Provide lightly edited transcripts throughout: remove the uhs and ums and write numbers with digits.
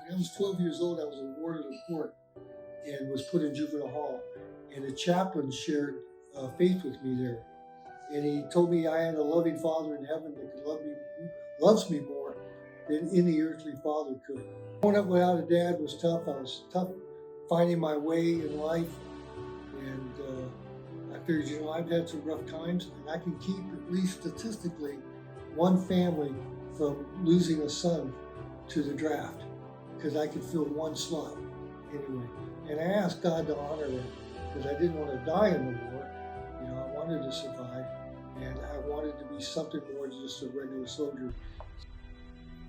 when I was 12 years old, I was awarded a court and was put in juvenile hall. And the chaplain shared faith with me there. And he told me I had a loving Father in heaven that could loves me more than any earthly father could. Growing up without a dad was tough. I was tough finding my way in life. And I figured, I've had some rough times, and I can keep, at least statistically, one family from losing a son to the draft, because I could fill one slot anyway. And I asked God to honor that, because I didn't want to die in the war. I wanted to survive, and I wanted to be something more than just a regular soldier.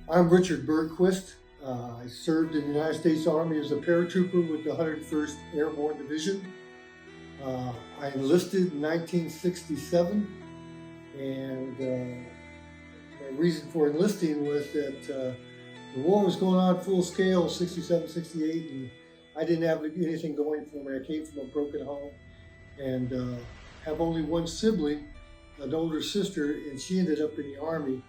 I'm Richard Bergquist. I served in the United States Army as a paratrooper with the 101st Airborne Division. I enlisted in 1967, and my reason for enlisting was that the war was going on full scale, 67, 68, and I didn't have anything going for me. I came from a broken home and have only one sibling, an older sister, and she ended up in the Army,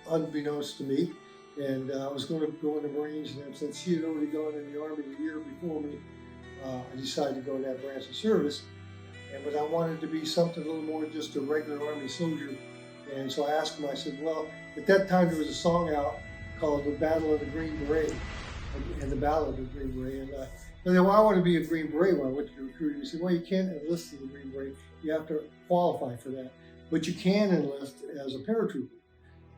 unbeknownst to me. And I was going to go in the Marines, and since she had already gone in the Army a year before me, I decided to go in that branch of service. But I wanted to be something a little more than just a regular Army soldier. And so I asked him, I said, well, at that time there was a song out called The Battle of the Green Beret, and the Ballad of the Green Beret. And I said, well, I want to be a Green Beret when I went to the recruiting. He said, well, you can't enlist as a Green Beret. You have to qualify for that. But you can enlist as a paratrooper.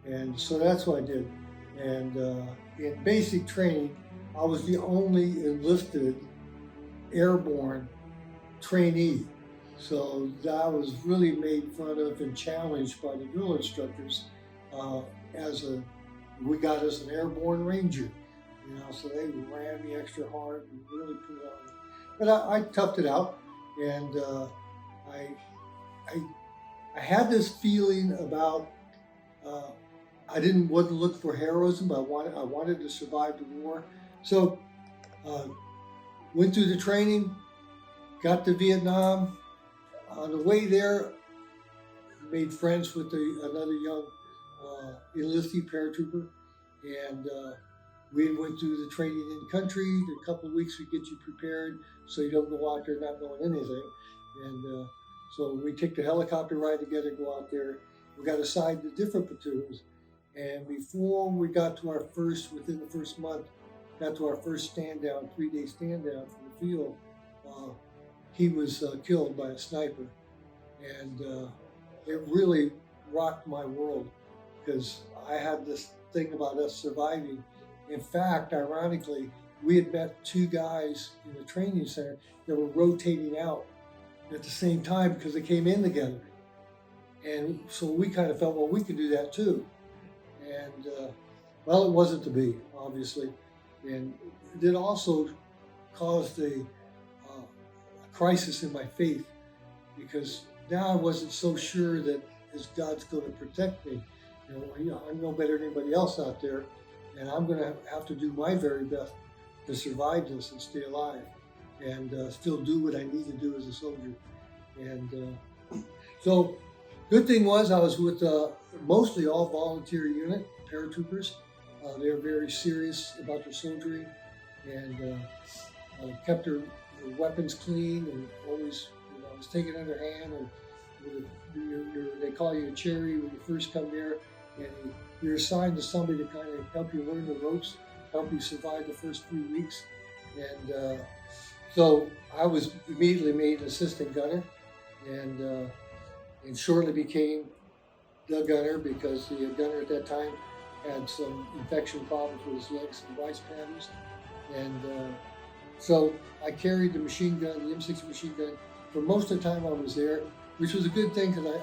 And so that's what I did. And in basic training, I was the only enlisted airborne trainee. So I was really made fun of and challenged by the drill instructors we got as an airborne ranger. So they ran me extra hard and really put it on me. But I toughed it out, and I had this feeling about I wasn't looking for heroism, but I wanted to survive the war. So went through the training, got to Vietnam. On the way there, made friends with another young enlistee paratrooper, and we went through the training in country. A couple of weeks would get you prepared so you don't go out there not knowing anything. And so we take the helicopter ride together, go out there. We got assigned to different platoons. And before we got to within the first month, got to our first stand down, 3-day stand down from the field, he was killed by a sniper. And it really rocked my world, because I had this thing about us surviving. In fact, ironically, we had met two guys in the training center that were rotating out at the same time because they came in together. And so we kind of felt, well, we could do that too. And well, it wasn't to be, obviously. And it also caused a crisis in my faith, because now I wasn't so sure that God's going to protect me. I'm no better than anybody else out there, and I'm going to have to do my very best to survive this and stay alive, and still do what I need to do as a soldier. And so, good thing was I was with mostly all volunteer unit paratroopers. They're very serious about their soldiering, and kept their weapons clean, and always was taken under hand. And they call you a cherry when you first come there, and you're assigned to somebody to kind of help you learn the ropes, help you survive the first few weeks. And so I was immediately made an assistant gunner, and shortly became the gunner, because the gunner at that time had some infection problems with his legs and rice patties. And so I carried the machine gun, the M60 machine gun, for most of the time I was there, which was a good thing, because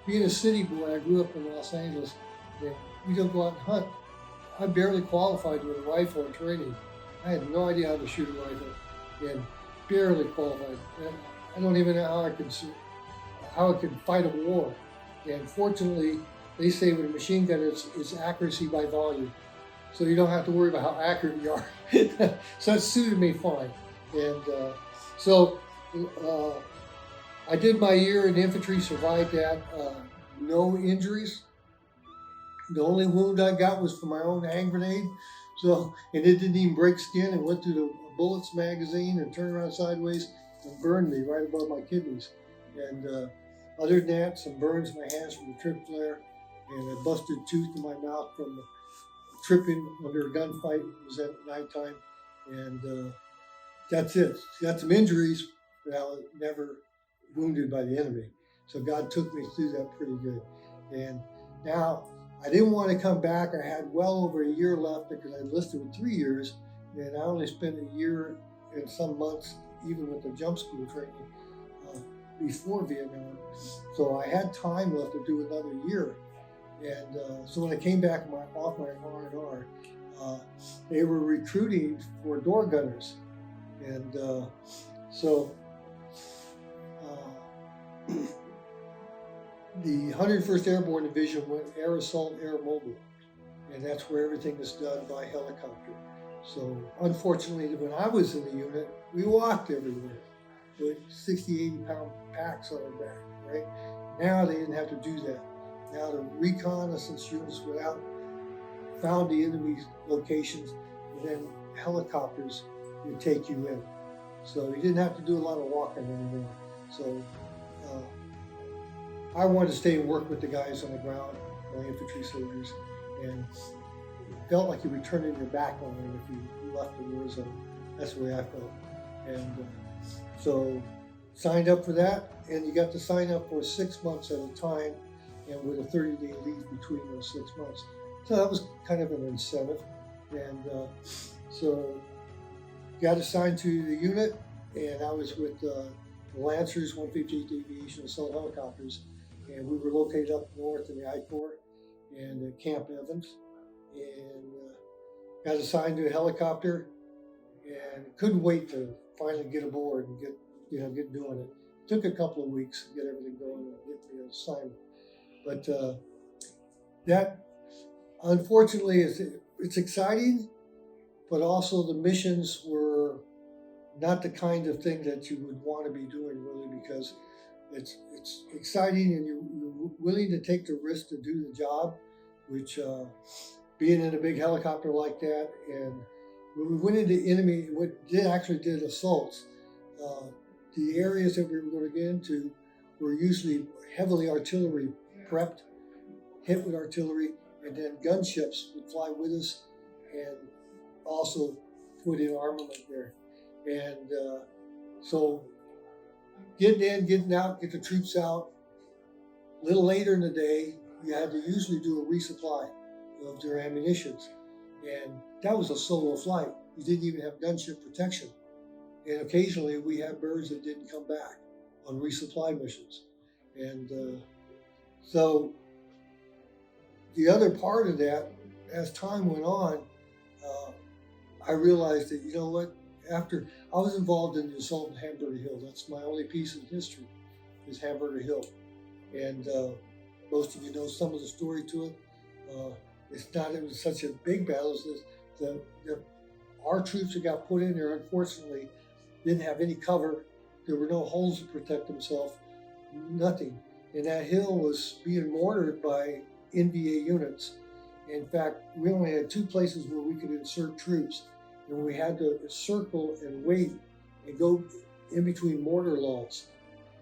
being a city boy, I grew up in Los Angeles, and we don't go out and hunt. I barely qualified with a rifle in training. I had no idea how to shoot a rifle, and barely qualified. And I don't even know how I could fight a war. And fortunately, they say with a machine gun, it's accuracy by volume. So you don't have to worry about how accurate you are. So it suited me fine. And so I did my year in infantry, survived that, no injuries. The only wound I got was from my own hand grenade. So, and it didn't even break skin. It went through the bullets magazine and turned around sideways and burned me right above my kidneys. And other than that, some burns in my hands from the trip flare, and a busted tooth in my mouth from tripping under a gunfight. It was at nighttime, and that's it. Got some injuries, but I was never wounded by the enemy. So God took me through that pretty good. And now I didn't want to come back. I had well over a year left because I enlisted with 3 years, and I only spent a year and some months, even with the jump school training, before Vietnam. So I had time left to do another year. And so when I came back off my R&R, they were recruiting for door gunners. And so the 101st Airborne Division went Air Assault Air Mobile, and that's where everything is done by helicopter. So unfortunately, when I was in the unit, we walked everywhere with 60, 80 pound packs on our back, right? Now they didn't have to do that. Now the reconnaissance units went out, found the enemy's locations, and then helicopters would take you in. So you didn't have to do a lot of walking anymore. So I wanted to stay and work with the guys on the ground, my infantry soldiers, and it felt like you were turning your back on them if you left the war zone. That's the way I felt. And so signed up for that, and you got to sign up for 6 months at a time, and with a 30-day leave between those 6 months. So that was kind of an incentive. And so got assigned to the unit, and I was with the Lancers, 158th Aviation Assault Helicopters, and we were located up north in the I-Corps and at Camp Evans, and got assigned to a helicopter, and couldn't wait to finally get aboard and get doing it. Took a couple of weeks to get everything going and get the assignment, but that unfortunately it's exciting, but also the missions were not the kind of thing that you would want to be doing really, because it's exciting and you're willing to take the risk to do the job, which being in a big helicopter like that. And when we went into enemy, did assaults, the areas that we were going to get into were usually heavily artillery prepped, hit with artillery, and then gunships would fly with us and also put in armament there. And so getting in, getting out, get the troops out. A little later in the day, you had to usually do a resupply of their ammunitions. And that was a solo flight. You didn't even have gunship protection. And occasionally we had birds that didn't come back on resupply missions. And so the other part of that, as time went on, I realized that, you know what, after I was involved in the assault on Hamburger Hill. That's my only piece in history, is Hamburger Hill. And most of you know some of the story to it. It was such a big battle. Our troops that got put in there, unfortunately, didn't have any cover. There were no holes to protect themselves, nothing. And that hill was being mortared by NVA units. In fact, we only had 2 places where we could insert troops, and we had to circle and wait and go in between mortar logs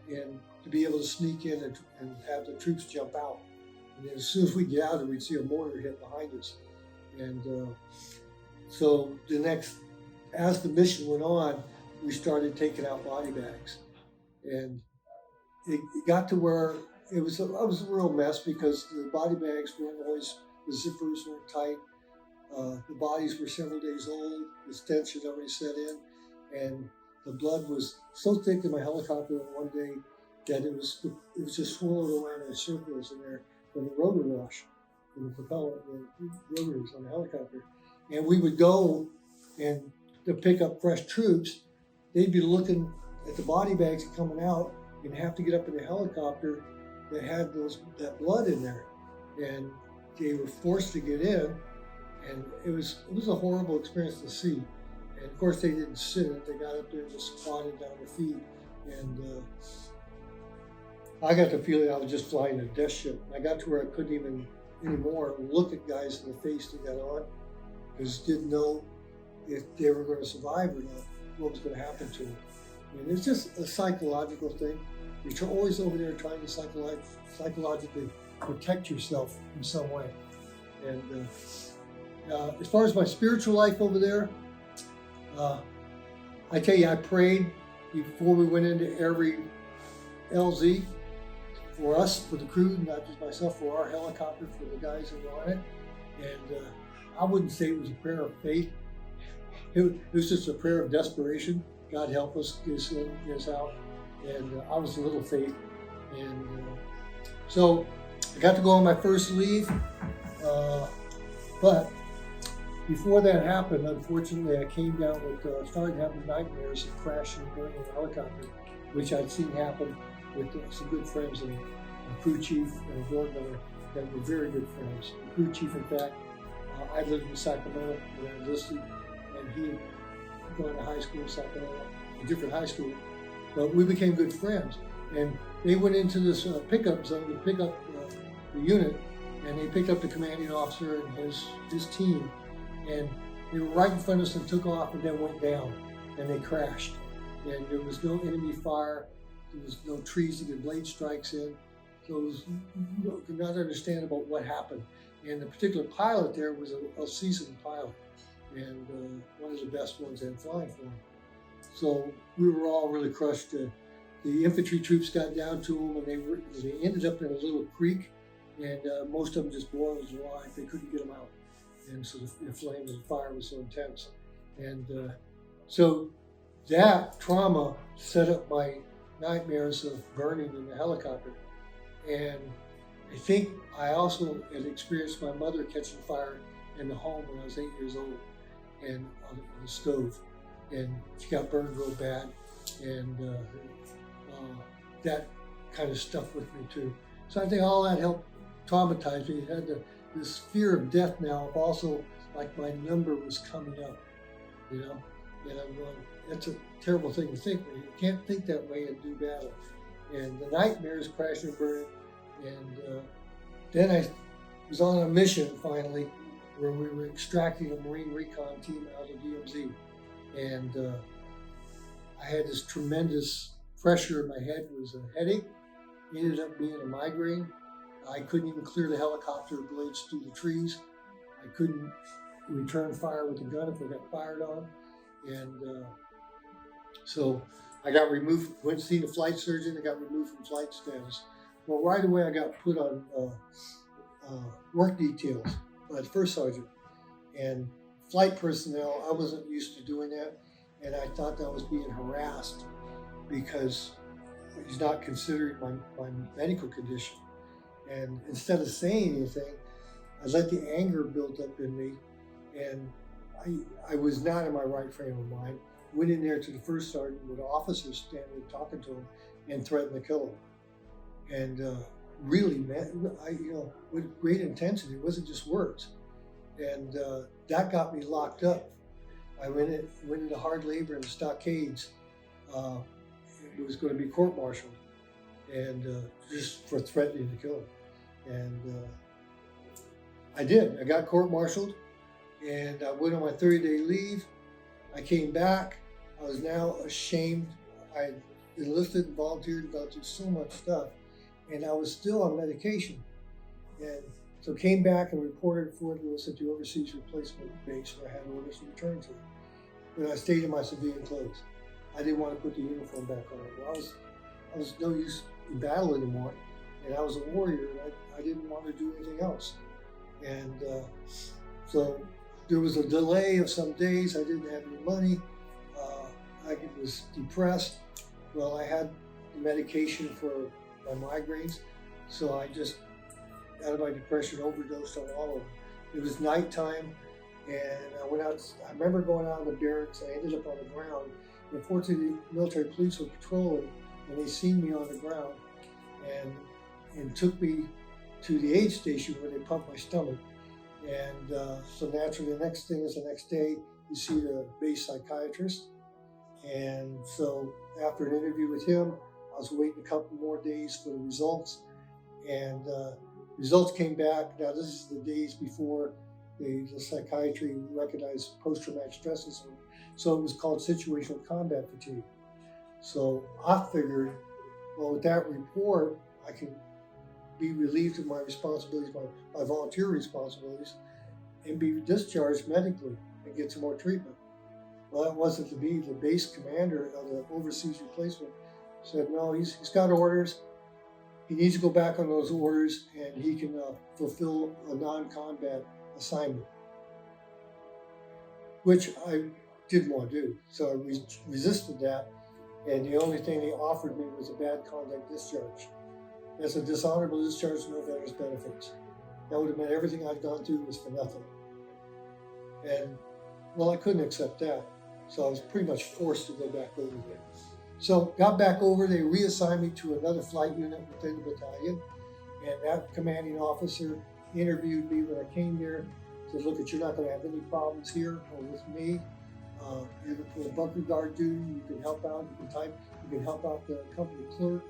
and to be able to sneak in and have the troops jump out. And then as soon as we get out there, we'd see a mortar hit behind us. And so as the mission went on, we started taking out body bags. And it got to where it was a real mess, because the body bags weren't always, the zippers weren't tight. The bodies were several days old. The stench had already set in, and the blood was so thick in my helicopter one day that it was just swirled around in circles in there from the rotor wash, from the propeller, the rotors on the helicopter. And we would go and to pick up fresh troops. They'd be looking at the body bags coming out and have to get up in the helicopter that had that blood in there, and they were forced to get in. And it was a horrible experience to see. And of course they didn't sit in it. They got up there and just squatted down their feet. And I got the feeling I was just flying a death ship. I got to where I couldn't even anymore look at guys in the face that got on, because didn't know if they were going to survive or not, what was going to happen to them. And it's just a psychological thing. You're always over there trying to psychologically protect yourself in some way. And as far as my spiritual life over there, I tell you, I prayed before we went into every LZ for us, for the crew, not just myself, for our helicopter, for the guys that were on it. And I wouldn't say it was a prayer of faith. It was just a prayer of desperation. God help us, get us in, get us out. And I was a little faith. And so I got to go on my first leave. But before that happened, unfortunately, I came down with, started having nightmares of crashing and burning a helicopter, which I'd seen happen with some good friends, a crew chief and a DoorGunner that were very good friends. The crew chief, in fact, I lived in Sacramento when I enlisted, and he had gone to high school in Sacramento, a different high school, but we became good friends. And they went into this pickup zone to pick up the unit, and they picked up the commanding officer and his team, and they were right in front of us and took off and then went down, and they crashed. And there was no enemy fire, there was no trees to get blade strikes in, so it was, you could not understand about what happened. And the particular pilot there was a seasoned pilot, and one of the best ones in flying for him. So we were all really crushed. The infantry troops got down to them, and they ended up in a little creek, and most of them just boiled alive. They couldn't get them out, and so the flames and fire was so intense. And so that trauma set up my nightmares of burning in the helicopter. And I think I also had experienced my mother catching fire in the home when I was 8 years old, and on the stove, and she got burned real bad, and that kind of stuck with me too. So I think all that helped traumatize me. It had this fear of death now, of also like my number was coming up, you know, and I'm going, that's a terrible thing to think. You can't think that way and do battle. And the nightmares crashing and burning. And then I was on a mission finally where we were extracting a Marine recon team out of DMZ. And I had this tremendous pressure in my head. It was a headache. It ended up being a migraine. I couldn't even clear the helicopter blades through the trees. I couldn't return fire with the gun if I got fired on. And so I got removed, went to see the flight surgeon. I got removed from flight status. Well, right away I got put on work details by the first sergeant. And flight personnel, I wasn't used to doing that. And I thought that I was being harassed because he's not considering my medical condition. And instead of saying anything, I let the anger build up in me. And I was not in my right frame of mind. Went in there to the first sergeant with officers standing talking to him and threatened to kill him. And really, man, with great intensity. It wasn't just words. And that got me locked up. I went into hard labor in the stockades. It was going to be court-martialed, and just for threatening to kill him. And I did. I got court-martialed, and I went on my 30-day leave. I came back. I was now ashamed. I enlisted and volunteered and gone through so much stuff, and I was still on medication. And so came back and reported at Fort Lewis at the Overseas Replacement Base where I had orders to return to. But I stayed in my civilian clothes. I didn't want to put the uniform back on. Well, I was no use in battle anymore, and I was a warrior, and I didn't want to do anything else. And so there was a delay of some days. I didn't have any money. I was depressed. Well, I had the medication for my migraines, so I just, out of my depression, overdosed on all of them. It was nighttime, and I went out. I remember going out of the barracks. I ended up on the ground. And fortunately, the military police were patrolling, and they seen me on the ground, and took me to the aid station where they pumped my stomach. And so naturally, the next day, you see the base psychiatrist. And so after an interview with him, I was waiting a couple more days for the results. And results came back. Now, this is the days before The psychiatry recognized post-traumatic stress disorder. So it was called situational combat fatigue. So I figured, well, with that report, I can be relieved of my responsibilities, my volunteer responsibilities, and be discharged medically and get some more treatment. Well, that wasn't to be. The base commander of the overseas replacement said, no, he's got orders. He needs to go back on those orders, and he can fulfill a non-combat assignment, which I didn't want to do. So I resisted that, and the only thing they offered me was a bad conduct discharge. That's a dishonorable discharge, no veterans benefits. That would have meant everything I'd gone through was for nothing. And, well, I couldn't accept that. So I was pretty much forced to go back over there. So got back over, they reassigned me to another flight unit within the battalion. And that commanding officer interviewed me when I came there. Said, look, you're not going to have any problems here or with me. You're going to pull a bunker guard duty, you can help out, you can type, you can help out the company clerk.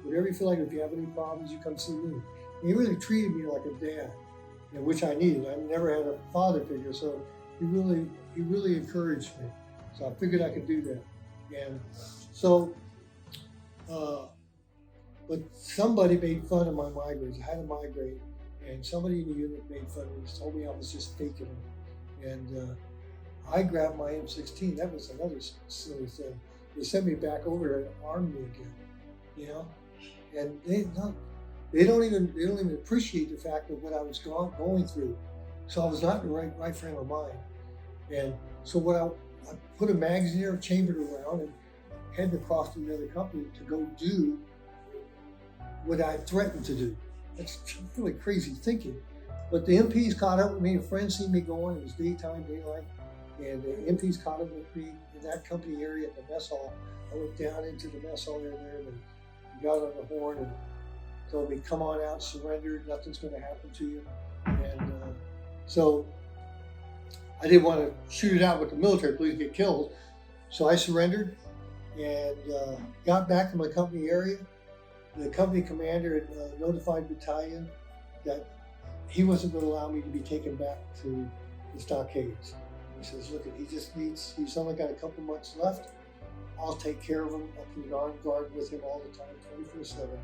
Whatever you feel like, if you have any problems, you come see me. And he really treated me like a dad, which I needed. I never had a father figure, so he really encouraged me. So I figured I could do that. And so, but somebody made fun of my migraines. I had a migraine, and somebody in the unit made fun of me, told me I was just faking it. And I grabbed my M16. That was another silly thing. They sent me back over to arm me again, And they don't even appreciate the fact of what I was going through. So I was not in the right frame of mind. And so what I put a magazine there, chambered around, and headed across to another company to go do what I threatened to do. That's really crazy thinking. But the MPs caught up with me. A friend seen me going. It was daytime, daylight. And the MPs caught up with me in that company area at the mess hall. I went down into the mess hall area there and got on the horn and told me, come on out, surrender, nothing's going to happen to you. And so I didn't want to shoot it out with the military, please get killed. So I surrendered and got back to my company area. The company commander had notified battalion that he wasn't going to allow me to be taken back to the stockades. He says, look, he's only got a couple months left. I'll take care of him. I'll put an armed guard with him all the time, 24/7.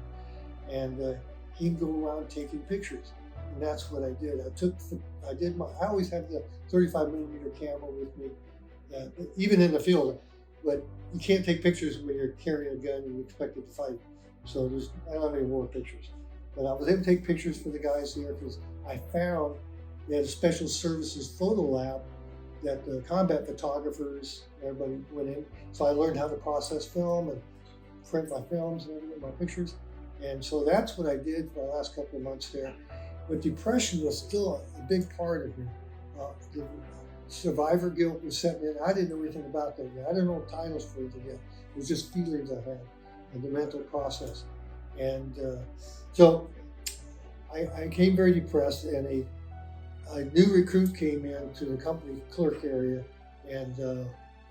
And he can go around taking pictures. And that's what I did. I always have the 35 millimeter camera with me, even in the field. But you can't take pictures when you're carrying a gun and you're expected to fight. So I don't have any more pictures. But I was able to take pictures for the guys there because I found they had a special services photo lab that the combat photographers, everybody went in. So I learned how to process film and print my films and everything, my pictures. And so that's what I did for the last couple of months there. But depression was still a big part of me. The survivor guilt was setting in. I didn't know anything about that yet. I didn't know titles for it yet. It was just feelings I had and the mental process. And so I became very depressed, and a new recruit came in to the company clerk area, and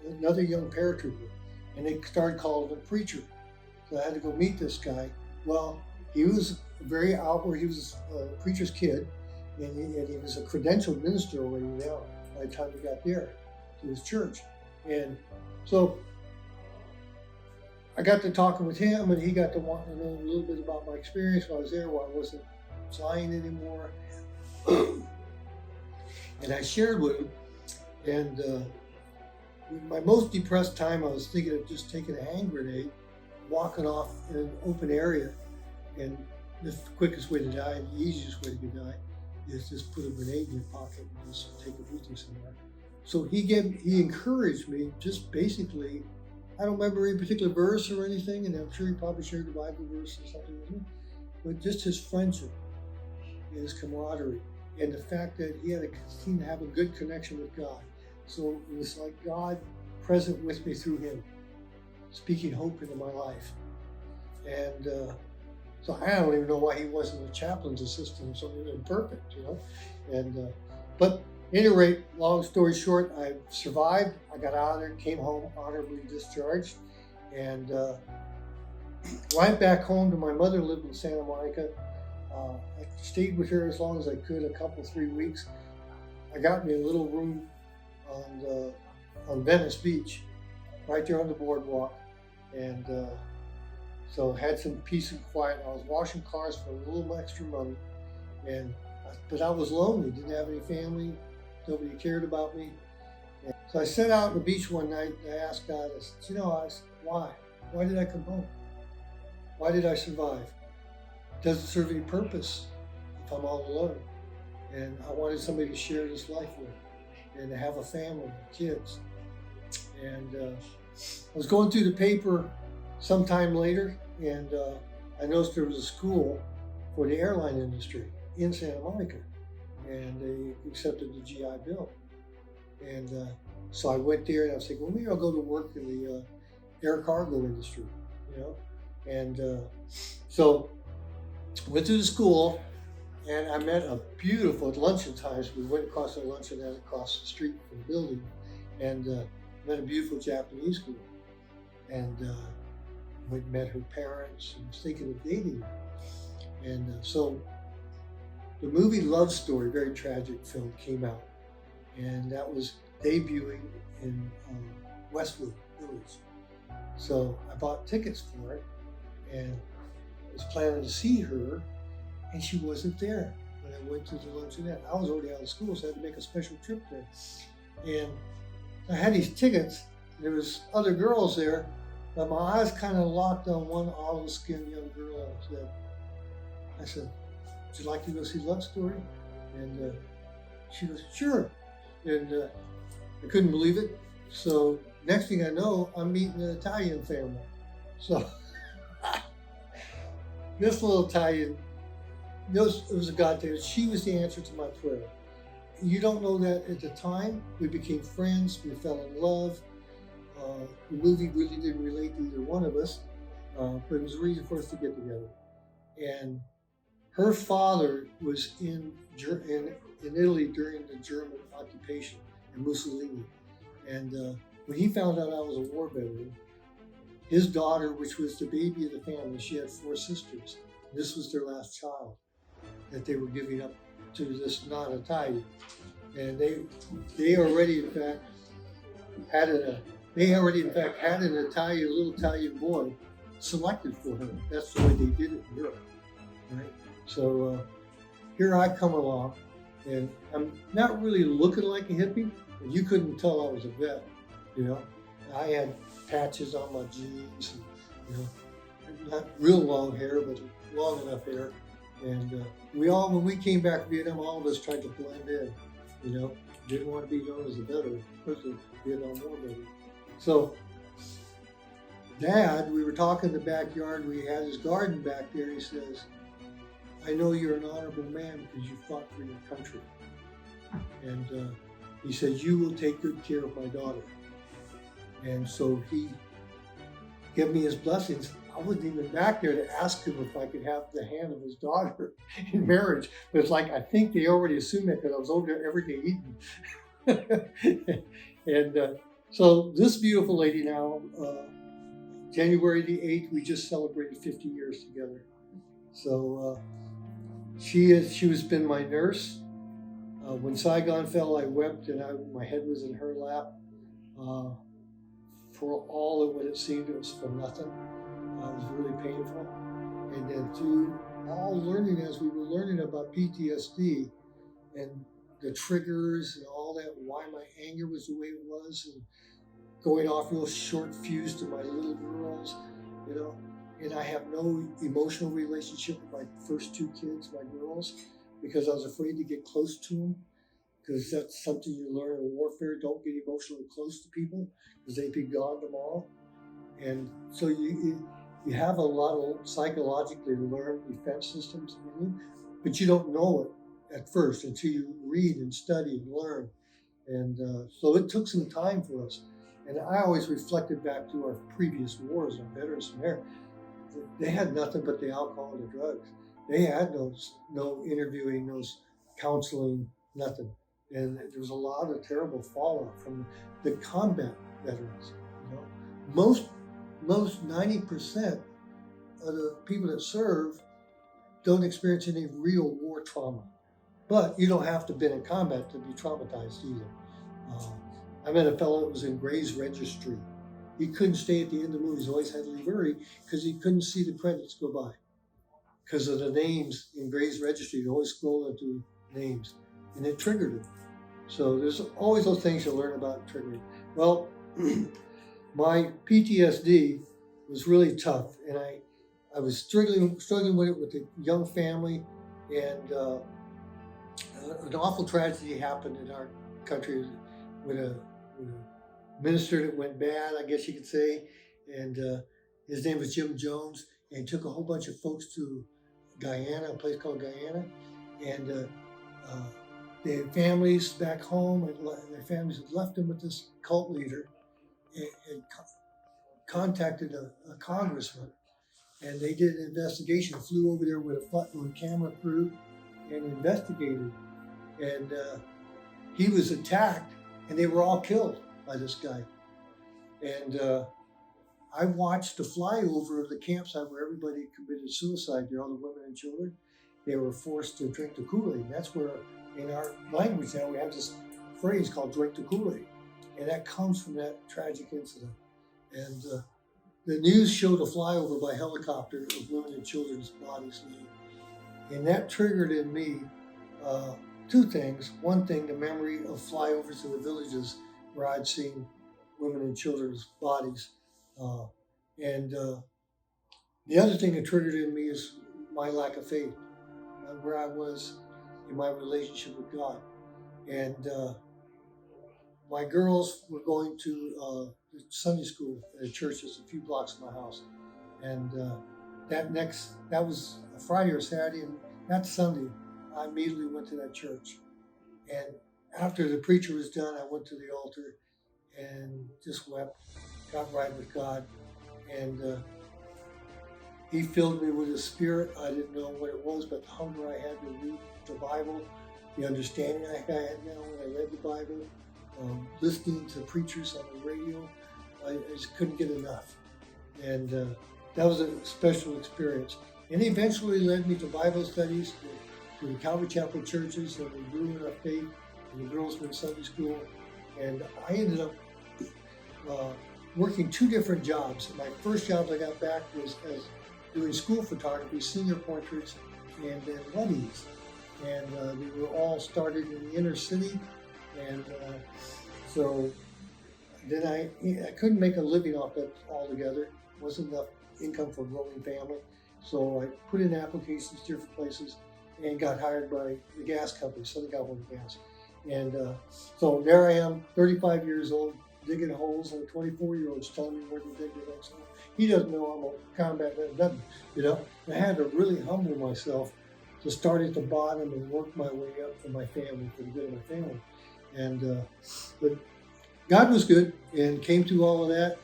another young paratrooper, and they started calling him preacher. So I had to go meet this guy. Well, he was very outward. He was a preacher's kid, and he was a credentialed minister already now by the time he got there to his church. And so I got to talking with him, and he got to want to know a little bit about my experience while I was there, why I wasn't flying anymore. And I shared with him, and my most depressed time, I was thinking of just taking a hand grenade, walking off in an open area, and the quickest way to die, the easiest way to die, is just put a grenade in your pocket and just take it with you somewhere. So he encouraged me, just basically, I don't remember any particular verse or anything, and I'm sure he probably shared the Bible verse or something with me, but just his friendship and his camaraderie, and the fact that he seemed to have a good connection with God. So it was like God present with me through him, speaking hope into my life. And so I don't even know why he wasn't a chaplain's assistant or something imperfect, And but at any rate, long story short, I survived. I got out of there, came home honorably discharged, and went back home to my mother, lived in Santa Monica. I stayed with her as long as I could, 3 weeks. I got me a little room on Venice Beach, right there on the boardwalk, and so had some peace and quiet. I was washing cars for a little extra money, but I was lonely. Didn't have any family. Nobody cared about me. And so I sat out on the beach one night and I asked God. I said, why? Why did I come home? Why did I survive? It doesn't serve any purpose if I'm all alone. And I wanted somebody to share this life with, and to have a family, kids. And I was going through the paper sometime later, and I noticed there was a school for the airline industry in Santa Monica, and they accepted the GI Bill. And so I went there, and I was thinking, well, maybe I'll go to work in the air cargo industry, And so went to the school, and I met a beautiful, at luncheon times, we went across the luncheonette across the street from the building, and met a beautiful Japanese girl. And met her parents, and was thinking of dating her. And so the movie Love Story, very tragic film, came out. And that was debuting in Westwood Village. So I bought tickets for it, and I was planning to see her, and she wasn't there when I went to the luncheonette. I was already out of school, so I had to make a special trip there. And I had these tickets. There was other girls there, but my eyes kind of locked on one olive-skinned young girl. I said, would you like to go see Love Story? And she goes, sure. And I couldn't believe it. So next thing I know, I'm meeting an Italian family. So this little Italian, it was a God thing. She was the answer to my prayer. You don't know that at the time. We became friends. We fell in love. The movie really didn't relate to either one of us, but it was a reason for us to get together. And her father was in Italy during the German occupation and Mussolini. And when he found out I was a war veteran, his daughter, which was the baby of the family, she had 4 sisters. This was their last child that they were giving up to this non-Italian. And they already, in fact, had an little Italian boy selected for her. That's the way they did it in Europe, right? So here I come along, and I'm not really looking like a hippie, but you couldn't tell I was a vet, I had patches on my jeans, and, not real long hair, but long enough hair. And when we came back from Vietnam, all of us tried to blend in, didn't want to be known as a veteran, especially Vietnam War veteran. So Dad, we were talking in the backyard, we had his garden back there. He says, I know you're an honorable man because you fought for your country. And he said, you will take good care of my daughter. And so he gave me his blessings. I wasn't even back there to ask him if I could have the hand of his daughter in marriage. But it's like, I think they already assumed that because I was over there every day eating. And so this beautiful lady now, January the 8th, we just celebrated 50 years together. So she was been my nurse. When Saigon fell, I wept, and my head was in her lap. For all of what it seemed, it was for nothing. It was really painful. And then through all learning, as we were learning about PTSD and the triggers and all that, why my anger was the way it was, and going off real short fuse to my little girls, and I have no emotional relationship with my first 2 kids, my girls, because I was afraid to get close to them, because that's something you learn in warfare. Don't get emotionally close to people because they be gone tomorrow. And so you have a lot of psychologically learned defense systems in you, but you don't know it at first until you read and study and learn. And so it took some time for us. And I always reflected back to our previous wars and veterans from there. They had nothing but the alcohol and the drugs. They had no interviewing, no counseling, nothing. And there was a lot of terrible fallout from the combat veterans. Most 90% of the people that serve don't experience any real war trauma. But you don't have to have been in combat to be traumatized either. I met a fellow that was in Gray's Registry. He couldn't stay at the end of the movies, always had to leave early because he couldn't see the credits go by. Because of the names in Gray's Registry, you always scroll into names, and it triggered him. So there's always those things you learn about triggering. Well, my PTSD was really tough, and I was struggling with it with a young family, and an awful tragedy happened in our country with a minister that went bad, I guess you could say, and his name was Jim Jones, and he took a whole bunch of folks to Guyana, a place called Guyana, and they had families back home, and their families had left them with this cult leader, and contacted a congressman, and they did an investigation, flew over there with a camera crew and investigated, and he was attacked, and they were all killed by this guy. And I watched the flyover of the campsite where everybody committed suicide there, all the women and children. They were forced to drink the Kool-Aid. That's where, in our language now, we have this phrase called drink the Kool-Aid. And that comes from that tragic incident. And the news showed a flyover by helicopter of women and children's bodies. And that triggered in me two things. One thing, the memory of flyovers in the villages where I'd seen women and children's bodies. And the other thing that triggered in me is my lack of faith, where I was in my relationship with God. And my girls were going to Sunday school at a church that's a few blocks from my house. And that was a Friday or Saturday, and that Sunday, I immediately went to that church. And after the preacher was done, I went to the altar and just wept, got right with God. And he filled me with his spirit. I didn't know what it was, but the hunger I had to read the Bible, the understanding I had now when I read the Bible, listening to preachers on the radio, I just couldn't get enough. And that was a special experience. And he eventually led me to Bible studies, to the Calvary Chapel churches, and we grew in our faith, and the girls were in Sunday school. And I ended up working two different jobs. My first job I got back was as doing school photography, senior portraits, and then weddings. And they were all started in the inner city. And so then I couldn't make a living off that altogether. Wasn't enough income for a growing family. So I put in applications to different places and got hired by the gas company, Southern California Gas. And so there I am, 35 years old, digging holes, and a 24-year-old's telling me where to dig the next hole. He doesn't know I'm a combat vet, nothing, you know. And I had to really humble myself to start at the bottom and work my way up for my family, for the good of my family. And but God was good and came through all of that.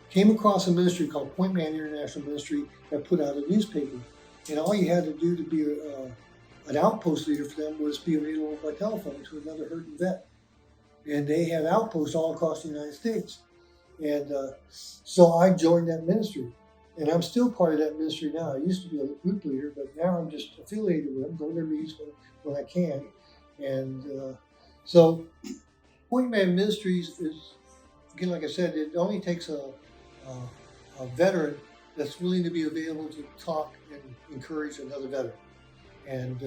Came across a ministry called Point Man International Ministry that put out a newspaper. And all you had to do to be an outpost leader for them was be available by telephone to another hurting vet. And they had outposts all across the United States. And so I joined that ministry. And I'm still part of that ministry now. I used to be a group leader, but now I'm just affiliated with them, go to their meetings when I can. And so Point Man Ministries is, again, like I said, it only takes a veteran that's willing to be available to talk and encourage another veteran. And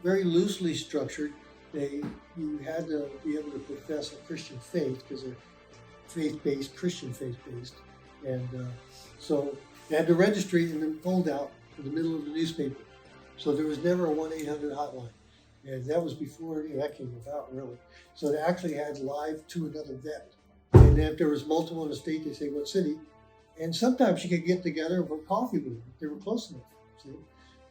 very loosely structured. You had to be able to profess a Christian faith because they're faith-based, Christian faith-based. And so they had the registry in the fold-out in the middle of the newspaper. So there was never a 1-800 hotline. And that was before any of that came about, really. So they actually had live to another vet. And then if there was multiple in the state, they say what city. And sometimes you could get together for coffee with them if they were close enough. See?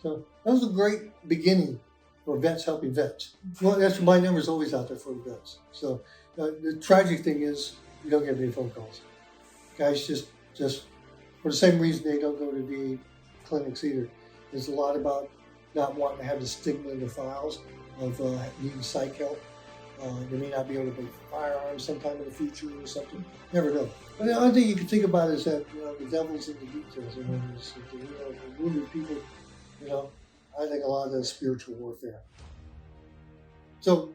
So that was a great beginning for vets helping vets. Well, that's my number's always out there for the vets. So the tragic thing is you don't get any phone calls. Guys just for the same reason they don't go to VA clinics either. There's a lot about not wanting to have the stigma in the files of needing psych help. They may not be able to buy firearms sometime in the future or something. Never know. But the other thing you can think about is that the devil's in the details. The wounded people, I think a lot of that is spiritual warfare. So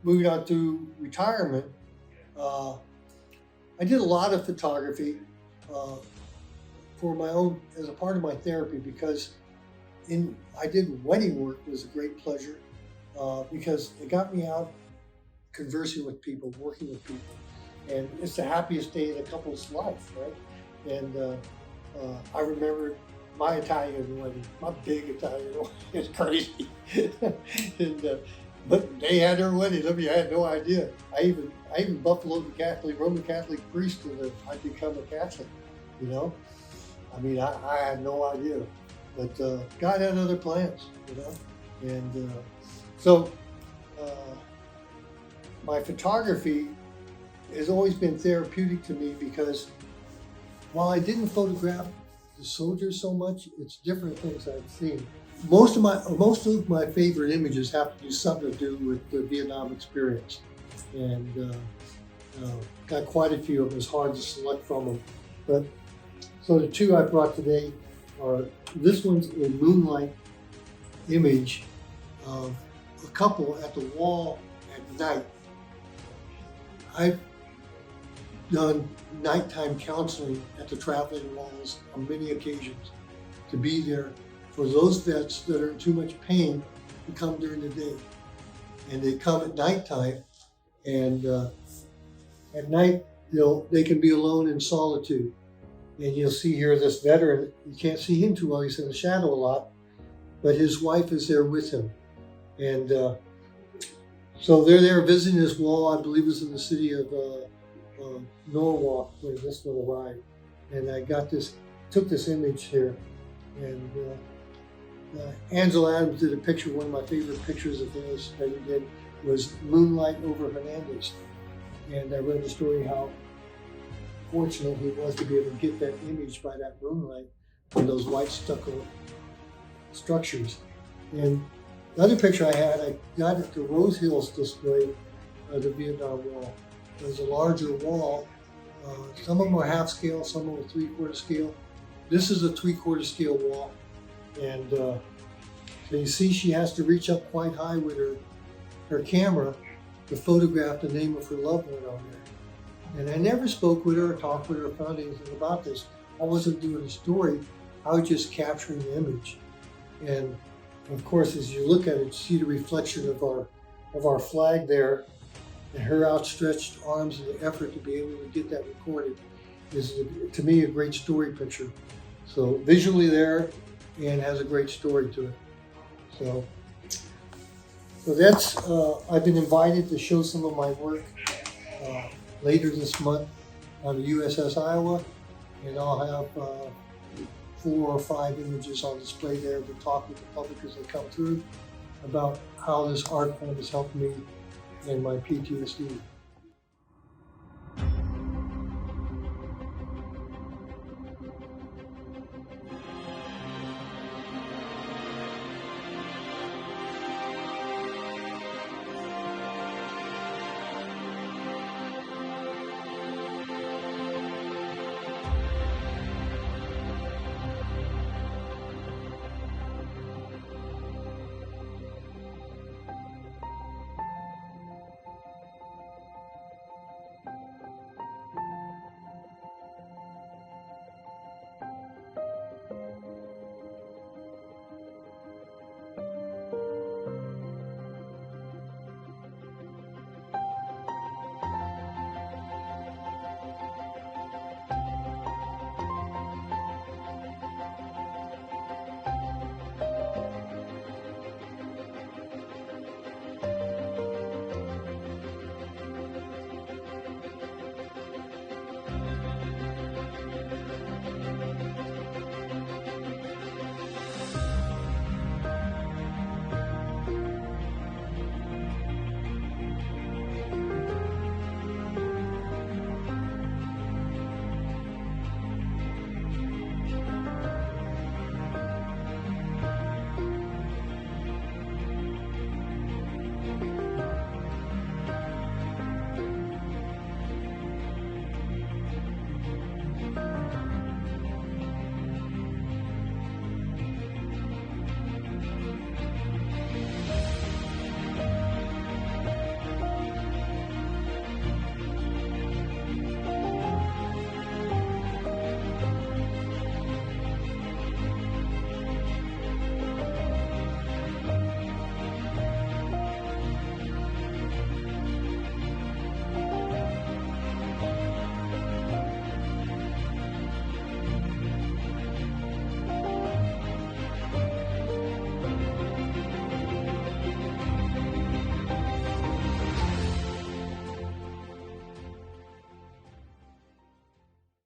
moving on to retirement, I did a lot of photography for my own, as a part of my therapy, because I did wedding work. It was a great pleasure because it got me out conversing with people, working with people, and it's the happiest day in a couple's life, right? And I remember my Italian wedding, my big Italian wedding. It's crazy. and but they had their wedding. I mean, I had no idea. I even buffaloed the Roman Catholic priest so I'd become a Catholic. You know, I mean, I had no idea, but God had other plans. You know, and so my photography has always been therapeutic to me because while I didn't photograph the soldiers so much, it's different things I've seen. Most of my favorite images have to do something to do with the Vietnam experience, and got quite a few of them. It's hard to select from them, but so the two I brought today are, this one's a moonlight image of a couple at the wall at night. I've done nighttime counseling at the traveling walls on many occasions to be there for those vets that are in too much pain to come during the day. And they come at nighttime, and at night they can be alone in solitude. And you'll see here this veteran, you can't see him too well, he's in the shadow a lot, but his wife is there with him. And so they're there visiting this wall. I believe it was in the city of Norwalk when this one arrived. And I took this image here. And Ansel Adams did a picture, one of my favorite pictures of his that he did was Moonlight over Hernandez. And I read the story how fortunate he was to be able to get that image by that moonlight on those white stucco structures. And the other picture I got at the Rose Hills display of the Vietnam Wall. It was a larger wall. Some of them were half scale, some of them were 3/4 scale. This is a 3/4 scale wall. And so you see she has to reach up quite high with her camera to photograph the name of her loved one on there. And I never spoke with her or talked with her or found anything about this. I wasn't doing a story, I was just capturing the image. And of course, as you look at it, you see the reflection of our flag there, and her outstretched arms and the effort to be able to get that recorded is, to me, a great story picture. So visually there, and has a great story to it. So that's, I've been invited to show some of my work later this month on the USS Iowa, and I'll have 4 or 5 images on display there to talk with the public as they come through about how this art form has helped me in my PTSD.